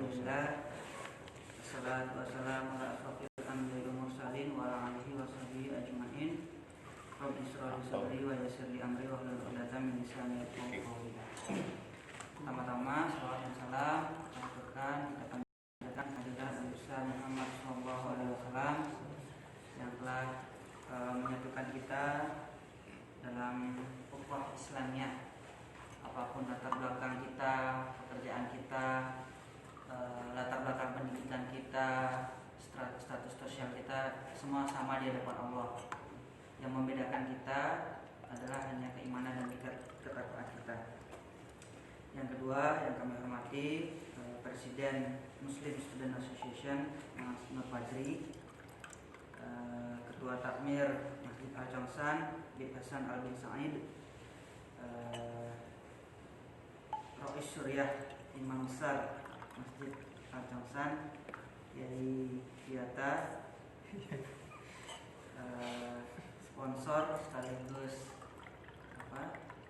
Alhamdulillah. Wassalatu wassalamu ala asrofil anbiya'i wal mursalin wa ala alihi wa sahbihi ajma'in. Rabbi shrah li sadri wa yassir li amri wa hlul 'uqdatam min lisani yafqahu qawli. Pertama-tama salawat dan salam kita panjatkan kehadirat Nabi Muhammad sallallahu alaihi wasallam yang telah menyatukan kita dalam ukhuwah Islamiyah. Apapun latar belakang kita, pekerjaan kita, latar belakang pendidikan kita, status sosial kita, semua sama di hadapan Allah. Yang membedakan kita adalah hanya keimanan dan ketakwaan kita. Yang kedua yang kami hormati Presiden Muslim Student Association Mas Nur Fajri, Ketua Takmir Masjid Al Chongsan Bid Hasan Al Bin Said, Rois Suryah Imam Besar Masjid Al Chongsan Yai Yata, sponsor sekaligus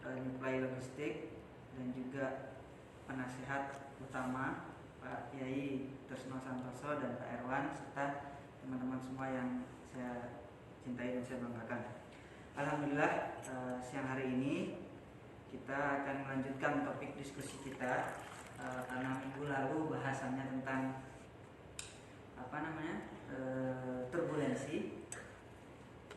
nyuplai logistik, dan juga penasihat utama Pak Yai Tresno Santoso dan Pak Erwan, serta teman-teman semua yang saya cintai dan saya banggakan. Alhamdulillah, siang hari ini kita akan melanjutkan topik diskusi kita karena minggu lalu bahasannya tentang turbulensi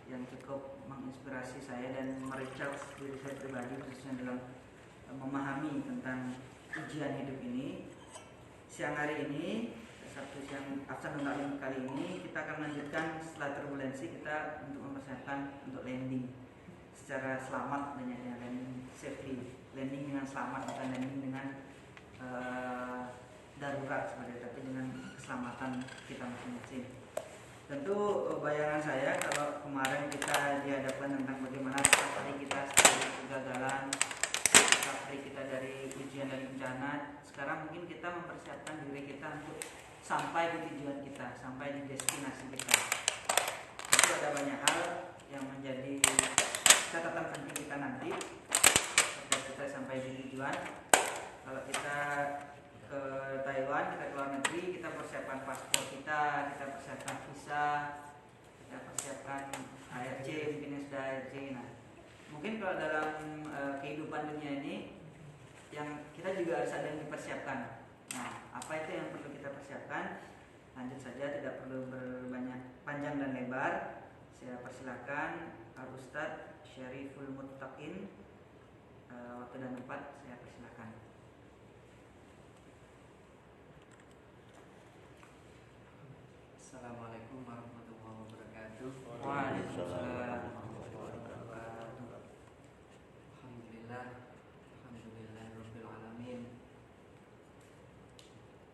yang cukup menginspirasi saya dan merecharge diri saya pribadi, khususnya dalam memahami tentang ujian hidup ini. Siang hari ini, Sabtu siang afternoon taklim kali ini, kita akan melanjutkan setelah turbulensi kita untuk mempersiapkan untuk landing secara selamat, dan landing safely, landing dengan selamat, bukan landing dengan darurat sebenarnya, tapi dengan keselamatan kita masing-masing. Tentu bayangan saya kalau kemarin kita dihadapkan tentang bagaimana recovery kita setelah kegagalan, recovery kita dari ujian dan bencana, sekarang mungkin kita mempersiapkan diri kita untuk sampai ke tujuan kita, sampai di destinasi kita. Itu ada banyak hal yang menjadi catatan penting kita nanti ketika kita sampai di tujuan. Kalau kita ke Taiwan, kita ke luar negeri, kita persiapkan paspor kita persiapkan visa, kita persiapkan ARC, mungkin sudah ARC. Nah, mungkin kalau dalam kehidupan dunia ini yang kita juga harus ada yang dipersiapkan. Nah, apa itu yang perlu kita persiapkan? Lanjut saja, tidak perlu berbanyak panjang dan lebar. Saya persilakan Al Ustadz Syariful Muttaqin, waktu dan tempat saya persilakan. Assalamualaikum warahmatullahi wabarakatuh. Waalaikumsalam warahmatullahi wabarakatuh. Alhamdulillahirabbil alamin.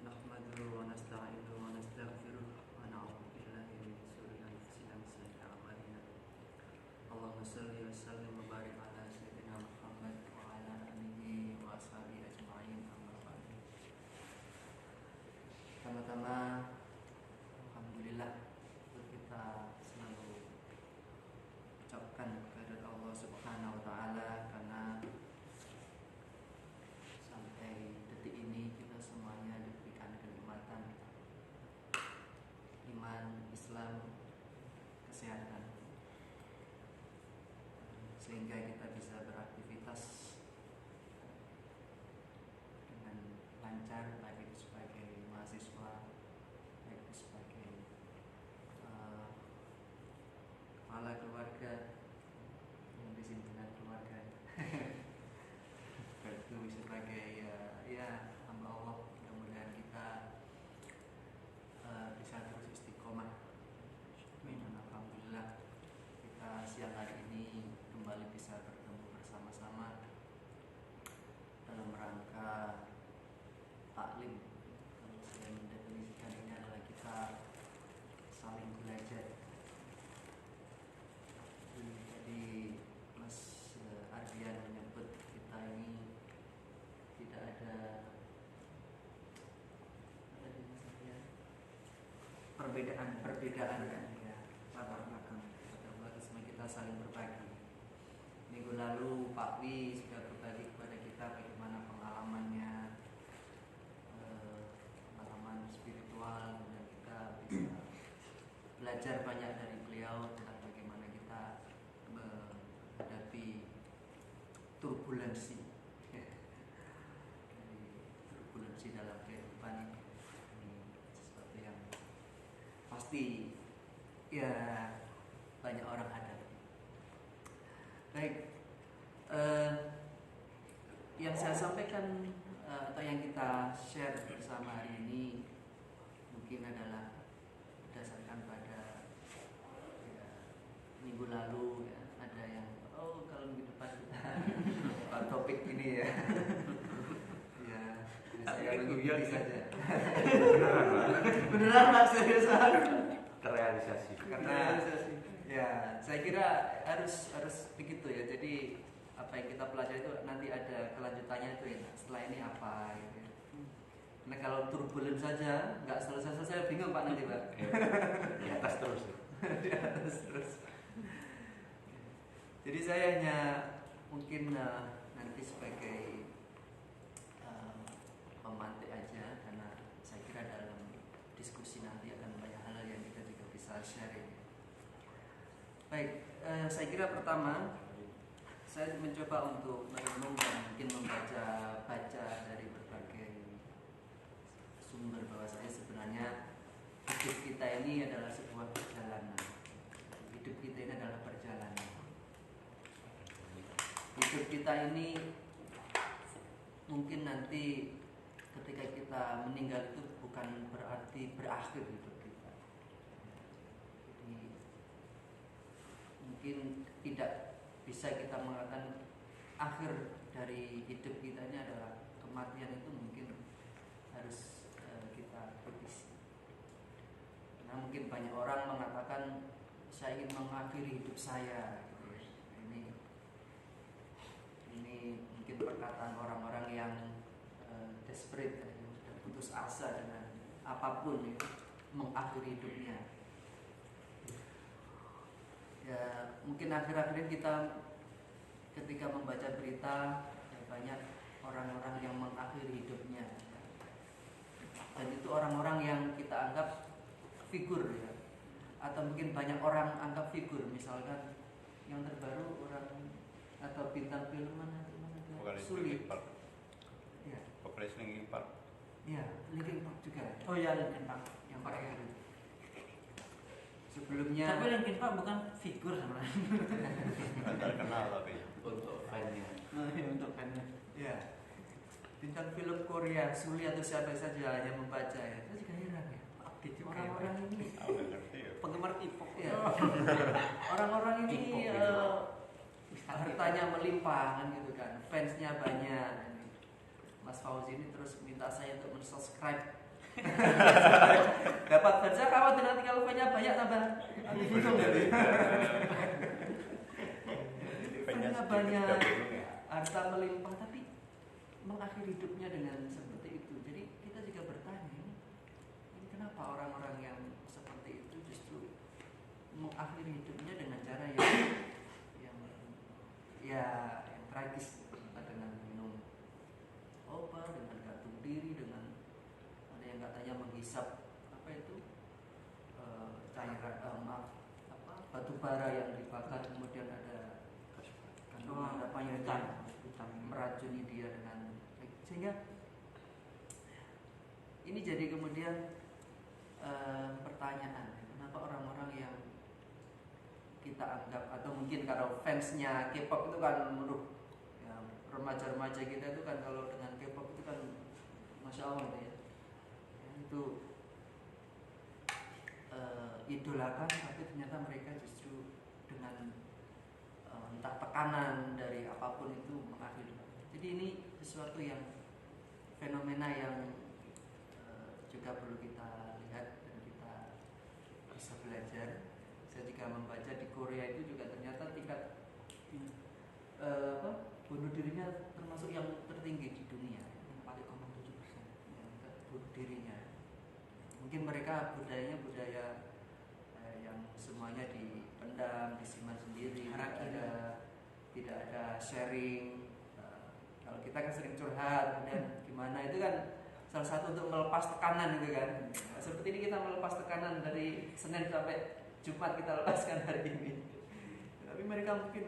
Nahmaduhu wa nasta'inuhu wa nastaghfiruh wa na'udzu billahi min shururi anfusina wa sayyi'ati a'malina. Allahumma shalli wa sallim wa barik ala sayyidina Muhammad wa ala alihi wa ashabihi ajma'in. Amma ba'du. Pertama-tama alhamdulillah, kita selalu ucapkan kehadirat Allah Subhanahu wa taala karena sampai detik ini kita semuanya diberikan kenikmatan iman, Islam, kesehatan, sehingga kita bisa beraktivitas dengan lancar, baik itu sebagai mahasiswa, baik itu sebagai kepala keluarga yang di sini dengan keluarga, itu sebagai hamba Allah. Mudah-mudahan kita bisa terus istiqomah. Alhamdulillah, kita siang hari ini kembali bisa bertemu bersama-sama dalam rangka taklim. Kalau saya mendefinisikan ini adalah kita saling belajar. Jadi Mas Ardian menyebut kita ini tidak ada perbedaan ya, latar belakang. kita saling berbagi. Minggu lalu Pak Wi sudah berbagi kepada kita bagaimana pengalamannya turbulensi. Turbulensi dalam kehidupan ini sesuatu yang pasti ya banyak orang hadapi. Baik, yang saya sampaikan atau yang kita share bersama hari ini mungkin adalah berdasarkan pada ya, minggu lalu ya, ada yang kalau minggu depan kita topik ini ya ya saya mengikuti saja. Beneran Mas, seriusan terrealisasi. karena ya saya kira harus begitu ya. Jadi apa yang kita pelajari itu nanti ada kelanjutannya itu ya. Setelah ini apa gitu ya. Nah kalau turbulen saja nggak selesai bingung Pak nanti Pak. Di atas terus. Di atas terus. Jadi saya hanya mungkin nanti sebagai pemantik aja, karena saya kira dalam diskusi nanti akan banyak hal yang kita juga bisa sharing. Baik, saya kira pertama saya mencoba untuk merenung dan mungkin membaca dari berbagai sumber bahwa saya sebenarnya hidup kita ini adalah sebuah perjalanan. Hidup kita ini adalah perjalanan. Hidup kita ini mungkin nanti ketika kita meninggal itu bukan berarti berakhir hidup kita. Jadi mungkin tidak bisa kita mengatakan akhir dari hidup kita ini adalah kematian. Itu mungkin harus kita kritisi. Karena mungkin banyak orang mengatakan saya ingin mengakhiri hidup saya gitu ya. Ini mungkin perkataan orang-orang yang desperate ya, yang sudah putus asa dengan apapun ya, mengakhiri hidupnya. Ya mungkin akhir-akhir ini kita ketika membaca berita ya, banyak orang-orang yang mengakhiri hidupnya, dan itu orang-orang yang kita anggap figur ya, atau mungkin banyak orang anggap figur. Misalkan yang terbaru orang atau bintang film mana Sulit ya, Vokalis Linkin Park. ya Linkin Park juga. Oh ya, Linkin Park Yang pakai itu sebelumnya. tapi Linkin Park bukan figur sebenarnya. Nggak terkenal tapi untuk fan-nya. Untuk fan-nya. Ya, bintang film Korea Suli atau siapa saja yang membaca ya, saya juga heran ya. Orang-orang ini Aku nggak ngerti ya. Penggemar K-pop ya. Orang-orang ini hartanya melimpah kan gitu kan, fansnya banyak. Mas Fauzi ini terus minta saya untuk men-subscribe. Dapat fansnya, khawatir nanti kalau fansnya banyak tambah bingung jadi. Fansnya banyak, harta melimpah, tapi mengakhiri hidupnya dengan seperti itu. Jadi kita juga bertanya, ini kenapa orang-orang yang seperti itu justru mengakhiri hidupnya dengan cara yang tragis, dengan minum obat, dengan gantung diri, dengan ada yang katanya menghisap apa itu cairan batu bara yang dibakar, kemudian ada kandungan apa yang meracuni dia dengan, sehingga ini jadi kemudian pertanyaan, kenapa orang-orang yang kita anggap, atau mungkin kalau fansnya K-pop itu kan menurut ya, remaja-remaja kita itu kan kalau dengan K-pop itu kan masya Allah gitu ya, itu idolakan, tapi ternyata mereka justru dengan entah tekanan dari apapun itu mengakhiri. Jadi ini sesuatu yang fenomena yang juga perlu kita lihat dan kita bisa belajar. Saya juga membaca di Korea itu juga ternyata tingkat bunuh dirinya termasuk yang tertinggi di dunia, 4,7% yang bunuh dirinya. Mungkin mereka budayanya budaya yang semuanya dipendam, disimpan sendiri, tidak ada sharing. Kalau kita kan sering curhat, kemudian gimana, itu kan salah satu untuk melepas tekanan gitu kan. Nah, seperti ini kita melepas tekanan dari Senin sampai Jumat, kita lepaskan hari ini. Tapi mereka mungkin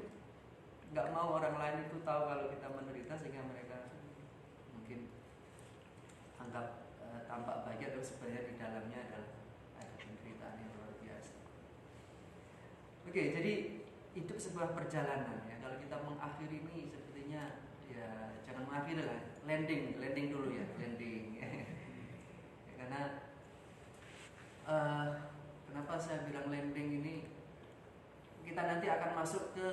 nggak mau orang lain itu tahu kalau kita menderita, sehingga mereka mungkin anggap tampak bahagia, tapi sebenarnya di dalamnya adalah ada penderitaan yang luar biasa. Oke, jadi hidup sebuah perjalanan ya. Kalau kita mengakhiri ini sepertinya ya jangan mengakhiri lah, landing dulu ya, landing. Ya, karena kenapa saya bilang landing ini? Kita nanti akan masuk ke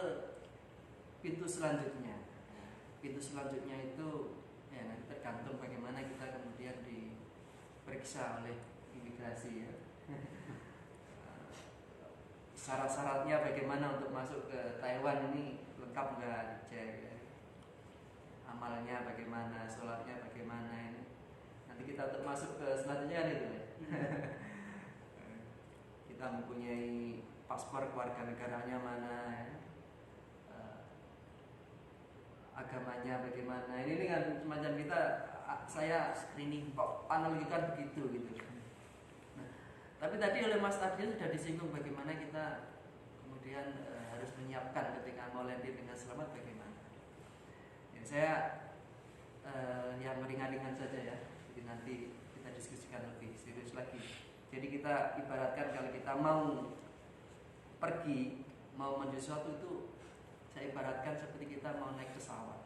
pintu selanjutnya. Pintu selanjutnya itu ya nanti tergantung bagaimana kita kemudian diperiksa oleh imigrasi ya. Syarat-syaratnya bagaimana untuk masuk ke Taiwan ini lengkap nggak, dicek ya. Amalnya bagaimana, sholatnya bagaimana ini. Nanti kita untuk masuk ke selanjutnya kan itu ya. Kita mempunyai paspor keluarga negaranya mana ya. Agamanya bagaimana. Ini kan semacam kita, saya screening kok analogikan begitu gitu. Nah, tapi tadi oleh Mas Ardi sudah disinggung bagaimana kita kemudian harus menyiapkan ketika mau landing dengan selamat bagaimana. Ya, saya yang ringan-ringan saja ya. Jadi nanti kita diskusikan lebih serius lagi. Jadi kita ibaratkan kalau kita mau pergi, mau menuju sesuatu itu, saya ibaratkan seperti kita mau naik pesawat.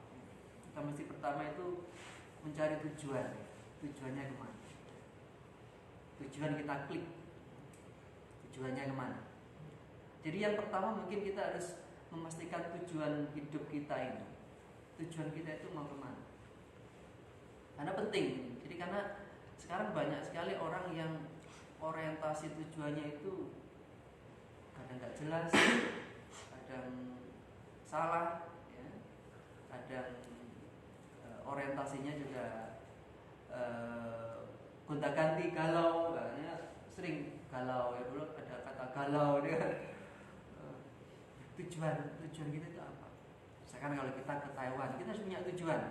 Kita mesti pertama itu mencari tujuan. Tujuannya kemana? Tujuan kita klik. Tujuannya kemana? Jadi yang pertama mungkin kita harus memastikan tujuan hidup kita ini. Tujuan kita itu mau kemana? Karena penting. Jadi karena sekarang banyak sekali orang yang orientasi tujuannya itu kadang nggak jelas, kadang salah, ya. Kadang orientasinya juga gonta-ganti, galau, katanya sering galau ya, dulu ada kata galau dia. Tujuan kita itu apa? Misalkan kalau kita ke Taiwan, kita harus punya tujuan.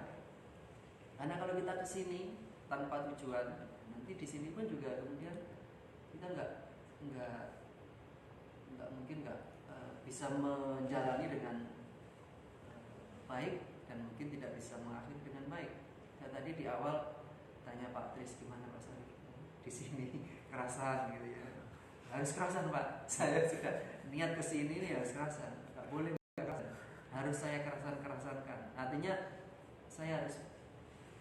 Karena kalau kita ke sini tanpa tujuan, nanti di sini pun juga kemudian kita nggak mungkin bisa menjalani dengan baik, dan mungkin tidak bisa mengakhiri dengan baik. Nah, tadi di awal tanya Pak Tris, gimana Pak Sari di sini kerasan gitu ya. Harus kerasan Pak, saya sudah niat ke sini nih harus kerasan, nggak boleh kerasan. Harus saya kerasankan. Artinya saya harus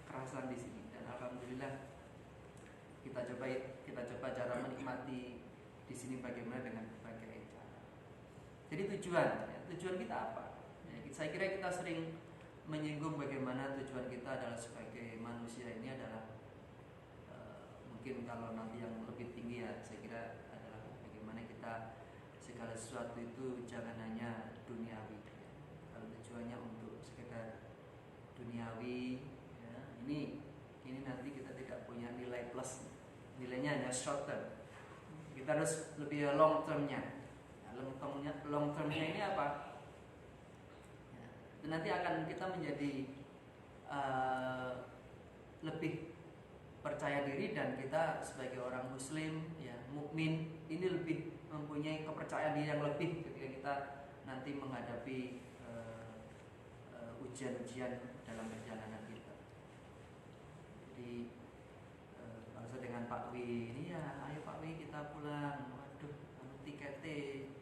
kerasan di sini, dan alhamdulillah kita coba cara menikmati di sini bagaimana dengan berbagai cara. Jadi tujuan kita apa? Ya, saya kira kita sering menyinggung bagaimana tujuan kita adalah sebagai manusia ini adalah mungkin kalau nanti yang lebih tinggi ya, saya kira adalah bagaimana kita segala sesuatu itu jangan hanya duniawi. Ya. Kalau tujuannya untuk sekedar duniawi, ya, ini nanti kita tidak punya nilai plus, nilainya hanya short term. Kita harus lebih long termnya. Long termnya ini apa? Ya, itu nanti akan kita menjadi lebih percaya diri, dan kita sebagai orang Muslim, ya mukmin ini lebih mempunyai kepercayaan diri yang lebih ketika kita nanti menghadapi ujian-ujian dalam perjalanan kita. Jadi kalau dengan Pak Wi ini ya, ayo Pak Wi kita pulang. Waduh, tiketnya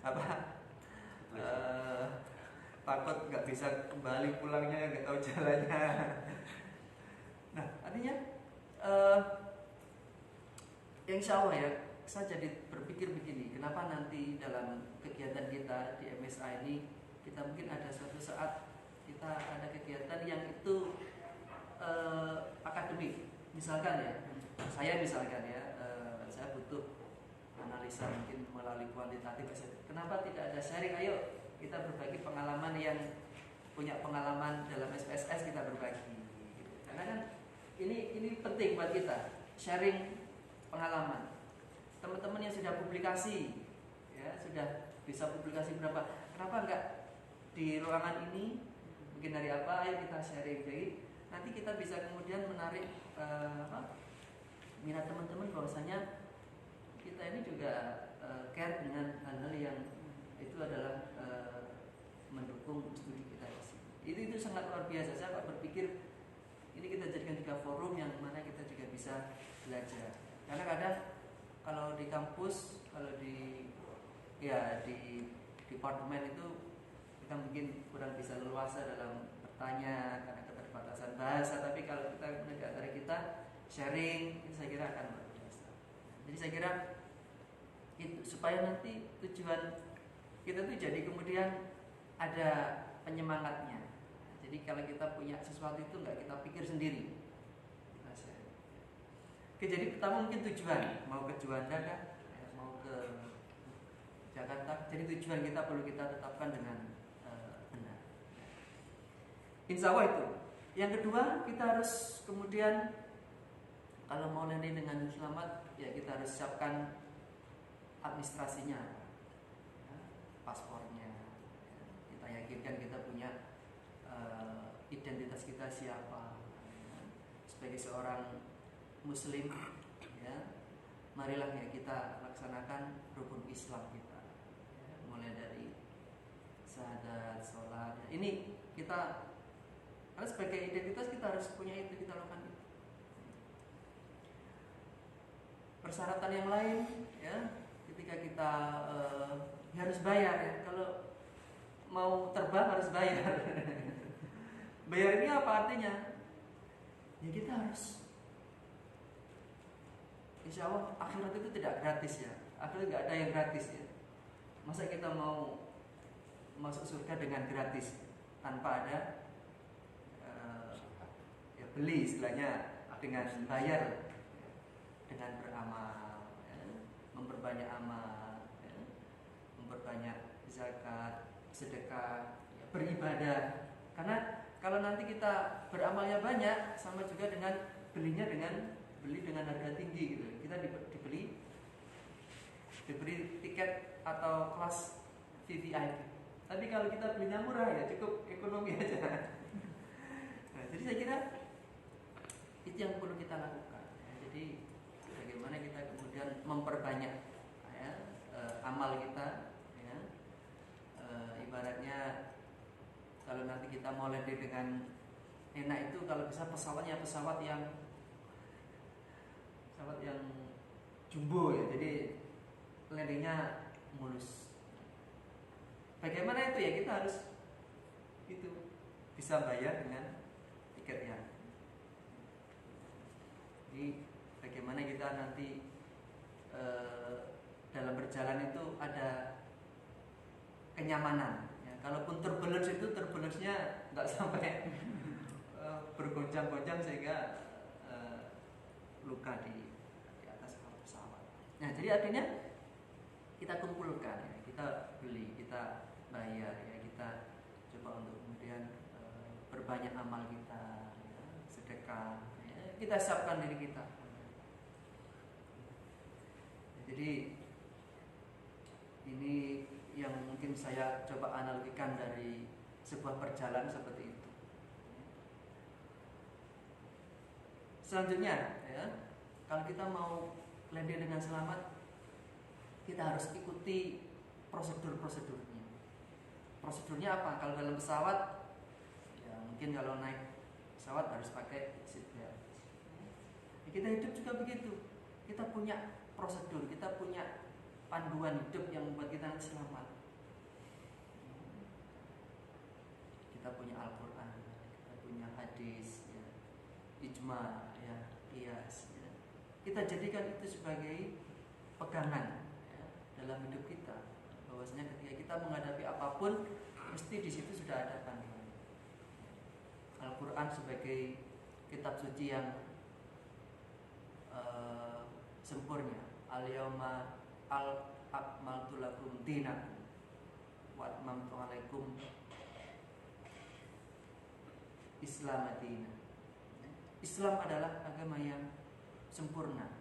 apa? Takut nggak bisa kembali pulangnya, nggak tahu jalannya. Nah, artinya insya Allah ya, saya jadi berpikir begini, kenapa nanti dalam kegiatan kita di MSA ini kita mungkin ada suatu saat kita ada kegiatan yang itu akademik, misalkan ya, saya butuh analisa mungkin melalui kuantitatif. Kenapa tidak ada sharing? Ayo kita berbagi pengalaman, yang punya pengalaman dalam SPSS kita berbagi. Karena kan ini penting buat kita, sharing pengalaman. Teman-teman yang sudah publikasi, ya sudah bisa publikasi berapa? Kenapa enggak di ruangan ini? Mungkin dari apa? Ayo kita sharing. Jadi nanti kita bisa kemudian menarik minat teman-teman bahwasanya kita ini juga care dengan hal-hal yang itu adalah mendukung studi kita di sini. Itu sangat luar biasa. Saya kok berpikir ini kita jadikan 3 forum yang mana kita juga bisa belajar. Karena kadang kalau di kampus, kalau di departemen itu kita mungkin kurang bisa leluasa dalam bertanya karena keterbatasan bahasa. Tapi kalau kita antara kita sharing, itu saya kira akan luar biasa. Jadi saya kira itu supaya nanti tujuan kita tuh jadi kemudian ada penyemangatnya. Jadi kalau kita punya sesuatu itu nggak kita pikir sendiri. Oke, jadi pertama mungkin tujuan, mau ke Juanda kan, mau ke Jakarta. Jadi tujuan kita perlu kita tetapkan dengan benar. Insya Allah itu. Yang kedua, kita harus kemudian kalau mau landing dengan selamat, ya kita harus siapkan administrasinya, paspornya. Kita yakinkan kita punya identitas kita siapa. Sebagai seorang Muslim, ya, marilah ya kita laksanakan rukun Islam kita, ya, mulai dari syahadat, sholat. Ini kita karena sebagai identitas kita harus punya itu, kita lakukan itu. Persyaratan yang lain, ya, ketika kita harus bayar, ya. Kalau mau terbang harus bayar. Bayar ini apa artinya? Ya kita harus. Insya Allah akhirat itu tidak gratis ya. Akhirat nggak ada yang gratis ya. Masa kita mau masuk surga dengan gratis tanpa ada ya beli istilahnya dengan bayar, ya, dengan beramal, ya, memperbanyak amal, ya, memperbanyak zakat, sedekah, ya, beribadah. Karena kalau nanti kita beramalnya banyak, sama juga dengan beli dengan harga tinggi gitu. Kita diberi tiket atau kelas VVIP. Tapi kalau kita belinya murah ya cukup ekonomi aja. Nah, jadi saya kira itu yang perlu kita lakukan. Ya, jadi bagaimana kita kemudian memperbanyak, ya, amal kita. Ya, ibaratnya kalau nanti kita mau landing dengan enak itu kalau bisa pesawatnya pesawat yang jumbo ya, jadi landingnya mulus. Bagaimana itu ya, kita harus itu bisa bayar dengan tiketnya. Jadi bagaimana kita nanti dalam berjalan itu ada kenyamanan. Ya, kalaupun turbulensinya nggak sampai bergoncang-goncang sehingga luka di atas pesawat. Nah, jadi artinya kita kumpulkan, ya, kita beli, kita bayar, ya, kita coba untuk kemudian berbanyak amal kita, ya, sedekah, ya, kita siapkan diri kita. Jadi ini yang mungkin saya coba analogikan dari sebuah perjalanan seperti itu. Selanjutnya, ya, kalau kita mau landing dengan selamat, kita harus ikuti prosedurnya. Prosedurnya apa? Kalau dalam pesawat, ya mungkin kalau naik pesawat harus pakai seatbelt. Ya, kita hidup juga begitu. Kita punya prosedur, kita punya panduan hidup yang membuat kita selamat. Kita punya Al-Quran, kita punya hadis, ya, ijma, ya, qiyas, ya. Kita jadikan itu sebagai pegangan, ya, dalam hidup kita. Bahwasanya ketika kita menghadapi apapun, mesti di situ sudah ada panduan. Al-Quran sebagai kitab suci yang sempurna. Al-yawma akmaltu lakum dinakum wa atmamtu alaikum Islam Madinah. Islam adalah agama yang sempurna.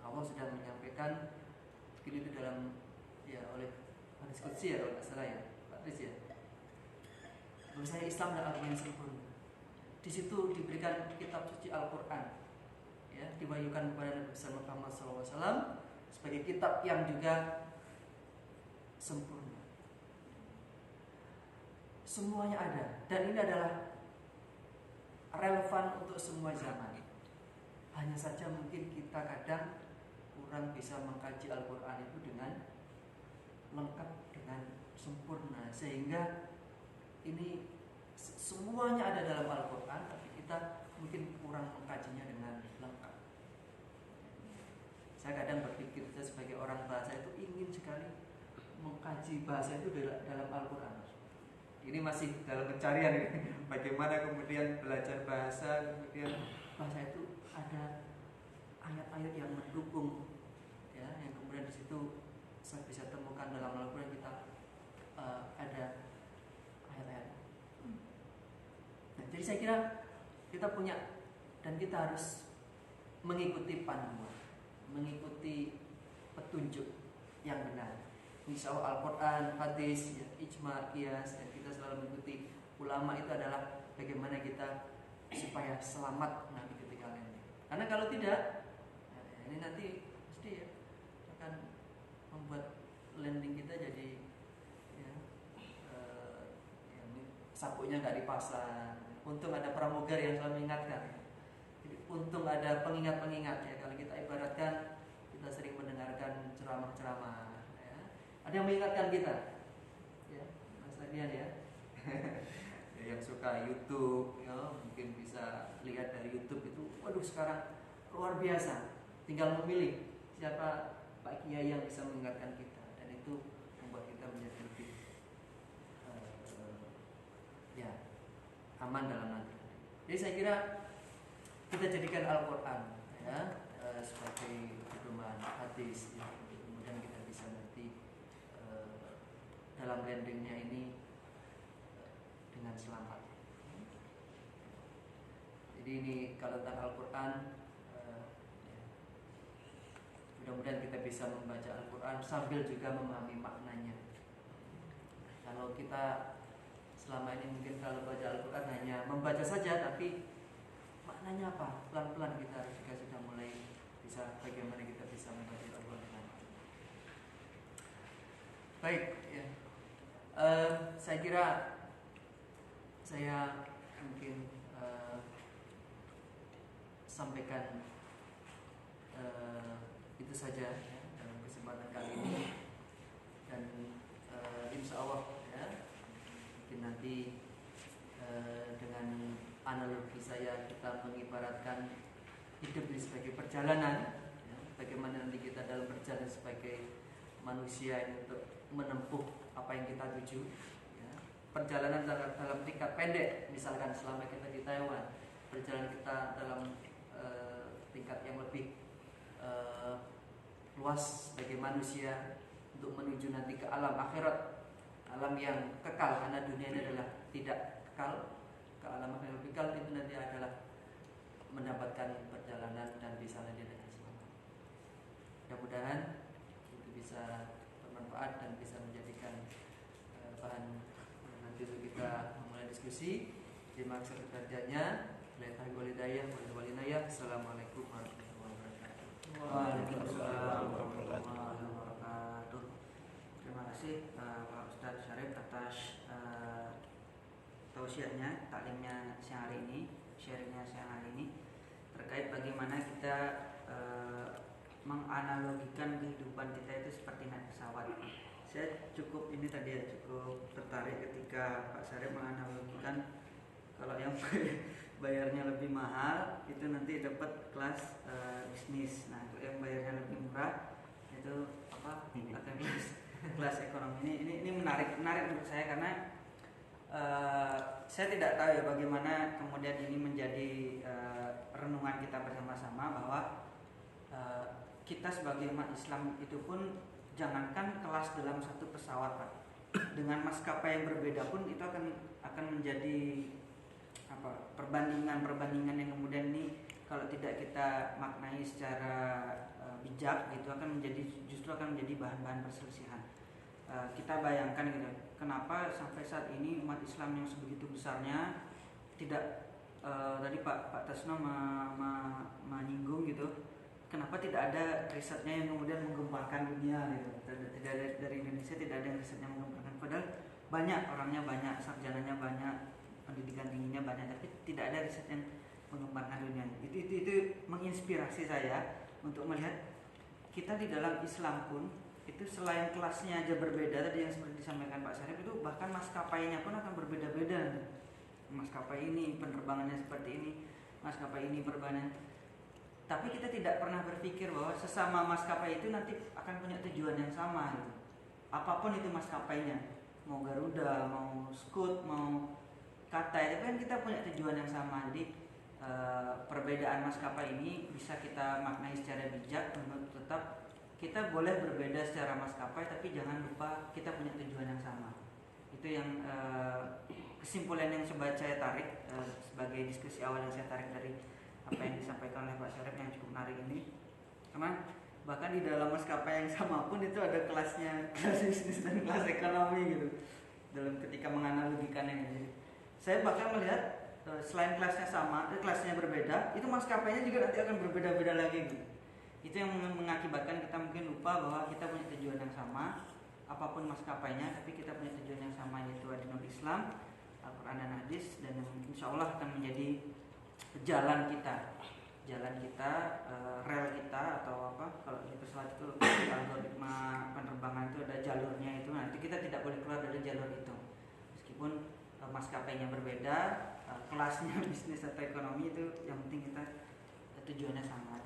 Allah sudah menyampaikan ini itu dalam, ya, oleh hadis qudsi ya, kalau nggak salah ya, Pak Tris ya. Bahwasanya Islam adalah agama yang sempurna. Di situ diberikan kitab suci Al-Quran, ya, diwahyukan kepada Nabi Muhammad SAW sebagai kitab yang juga sempurna. semuanya ada, dan ini adalah relevan untuk semua zaman. Hanya saja mungkin kita kadang kurang bisa mengkaji Al-Quran itu dengan lengkap, dengan sempurna, sehingga ini semuanya ada dalam Al-Quran, tapi kita mungkin kurang mengkajinya dengan lengkap. Saya kadang berpikir, saya sebagai orang bahasa itu ingin sekali mengkaji bahasa itu dalam Al-Quran. Ini masih dalam pencarian ini. Bagaimana kemudian belajar bahasa, kemudian bahasa itu ada ayat-ayat yang mendukung, ya, yang kemudian di situ saya bisa temukan dalam Al-Quran kita ada ayat-ayat. Nah, jadi saya kira kita punya dan kita harus mengikuti panduan, mengikuti petunjuk yang benar. Insya Allah Al-Quran, hadis, ya, ijma, qiyas, dan kita selalu mengikuti ulama itu adalah bagaimana kita supaya selamat nanti ketika landing. Karena kalau tidak, ini nanti pasti ya, akan membuat landing kita jadi ya, sabuknya nggak dipasang. Untung ada pramugari yang selalu mengingatkan. Jadi untung ada pengingat-pengingat ya. Kalau kita ibaratkan, kita sering mendengarkan ceramah-ceramah. Ada yang mengingatkan kita, ya, Mas Adian ya, yang suka YouTube, ya, mungkin bisa lihat dari YouTube itu, waduh sekarang luar biasa. Tinggal memilih siapa Pak Kiai yang bisa mengingatkan kita, dan itu membuat kita menjadi lebih ya aman dalam nanti. Jadi saya kira kita jadikan Al-Quran ya sebagai pedoman hadis, ya, kemudian kita bisa nanti dalam landingnya ini dengan selamat. Jadi ini kalau tentang Al-Quran, mudah-mudahan kita bisa membaca Al-Quran sambil juga memahami maknanya. Kalau kita selama ini mungkin kalau baca Al-Quran hanya membaca saja, tapi maknanya apa? Pelan-pelan kita harus juga sudah mulai bisa bagaimana kita bisa membaca Al-Quran dengan baik ya. Saya kira saya mungkin sampaikan itu saja ya, dalam kesempatan kali ini, dan insya Allah ya, mungkin nanti dengan analogi saya kita mengibaratkan hidup ini sebagai perjalanan ya, bagaimana nanti kita dalam perjalanan sebagai manusia ini untuk menempuh apa yang kita tuju ya. Perjalanan dalam tingkat pendek, misalkan selama kita di Taiwan, perjalanan kita dalam tingkat yang lebih luas sebagai manusia untuk menuju nanti ke alam akhirat, alam yang kekal, karena dunia ini adalah tidak kekal. Ke alam akhirat kekal itu nanti adalah mendapatkan perjalanan dan bisa lanjut dengan selamat. Mudah-mudahan itu bisa bermanfaat dan bisa menjadikan bahan nanti untuk kita memulai diskusi. Terima kasih kerjanya. Assalamualaikum warahmatullahi wabarakatuh. Waalaikumsalam warahmatullahi wabarakatuh. Terima kasih Pak Ustadz Syarif atas tausiahnya, taklimnya siang hari ini, sharingnya siang hari ini terkait bagaimana kita menganalogikan kehidupan kita itu seperti naik pesawat. Saya cukup tertarik ketika Pak Syarif menganalogikan kalau yang bayarnya lebih mahal itu nanti dapat kelas bisnis. Nah, kalau yang bayarnya lebih murah itu akan kelas ekonomi. Ini menarik menurut saya, karena saya tidak tahu ya bagaimana kemudian ini menjadi renungan kita bersama-sama bahwa kita sebagai umat Islam itu pun jangankan kelas dalam satu pesawat, Pak. Dengan maskapai yang berbeda pun itu akan menjadi perbandingan yang kemudian ini kalau tidak kita maknai secara bijak gitu justru akan menjadi bahan-bahan perselisihan. Kita bayangkan gitu, kenapa sampai saat ini umat Islam yang sebegitu besarnya tidak tadi Pak Tasno menyinggung gitu, kenapa tidak ada risetnya yang kemudian menggemparkan dunia gitu. Tidak dari Indonesia tidak ada yang risetnya menggemparkan, padahal banyak orangnya, banyak sarjananya, banyak pendidikan tingginya banyak, tapi tidak ada riset yang mengembangkan dunia. Itu menginspirasi saya untuk melihat kita di dalam Islam pun itu selain kelasnya aja berbeda tadi yang seperti disampaikan Pak Syarif, itu bahkan maskapainya pun akan berbeda-beda. Maskapai ini penerbangannya seperti ini, maskapai ini penerbangan. Tapi kita tidak pernah berpikir bahwa sesama maskapai itu nanti akan punya tujuan yang sama gitu. Apapun itu maskapainya, mau Garuda, mau Scoot, mau Cathay, tapi kan kita punya tujuan yang sama. Jadi perbedaan maskapai ini bisa kita maknai secara bijak untuk tetap kita boleh berbeda secara maskapai, tapi jangan lupa kita punya tujuan yang sama. Itu yang kesimpulan yang coba saya tarik sebagai diskusi awal yang saya tarik dari apa yang disampaikan oleh Pak Syarif yang cukup menarik ini. Karena bahkan di dalam maskapai yang sama pun itu ada kelasnya, kelas bisnis dan kelas ekonomi gitu. Dalam ketika menganalogikannya gitu. Saya bahkan melihat selain kelasnya sama, kelasnya berbeda, itu maskapainya juga nanti akan berbeda-beda lagi gitu. Itu yang mengakibatkan kita mungkin lupa bahwa kita punya tujuan yang sama, apapun maskapainya, tapi kita punya tujuan yang sama, yaitu adinul Islam, Al-Quran dan Hadis, dan yang insya Allah akan menjadi jalan kita, rel kita atau apa? Kalau di pesawat itu algoritma penerbangan itu ada jalurnya itu, nanti kita tidak boleh keluar dari jalur itu, meskipun maskapainya berbeda, kelasnya bisnis atau ekonomi, itu yang penting kita tujuannya sama.